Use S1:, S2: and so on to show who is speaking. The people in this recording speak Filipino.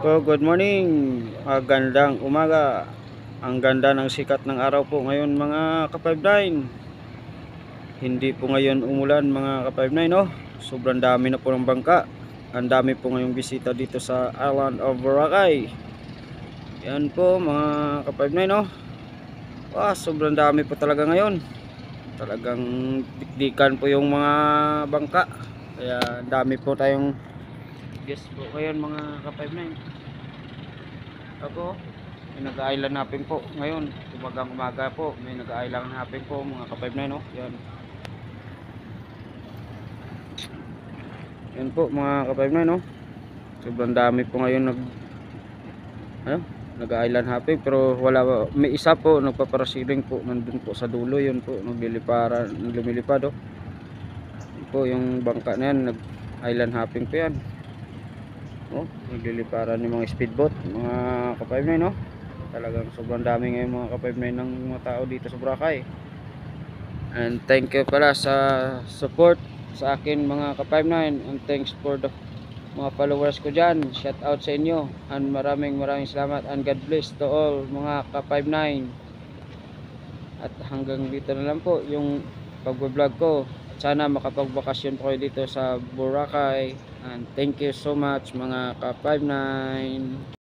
S1: Good morning. Gandang umaga. Ang ganda ng sikat ng araw po ngayon mga ka-59. Hindi po ngayon umulan mga ka-59, no? Sobrang dami na po ng bangka. Ang dami po ngayong bisita dito sa Island of Boracay. Yan po mga ka-59, no? Sobrang dami po talaga ngayon. Talagang dikdikan po yung mga bangka. Kaya dami po tayong guest po ngayon mga ka-59. Ako, may nag-island hopping po ngayon. Umaga po, may nag-island hopping po mga ka-59, no? Yan. Yan po mga ka-59, no? Sobrang dami po ngayon nag-island hopping, pero wala, may isa po nagpaparasailing po nandun po sa dulo. Yun po, lumilipad, oh. Yun po yung bangka na yan, nag-island hopping po yan. Oh, nagliliparan yung mga speedboat mga ka-59, no? Talagang sobrang dami ngayon mga ka-59 ng mga tao dito sa Boracay. And thank you pala sa support sa akin mga ka-59, and thanks for the mga followers ko dyan. Shout out sa inyo, and maraming salamat, and God bless to all mga ka-59. At hanggang dito na lang po yung pag-vlog ko. Sana makapagbakasyon po kayo dito sa Boracay. And thank you so much mga ka-59.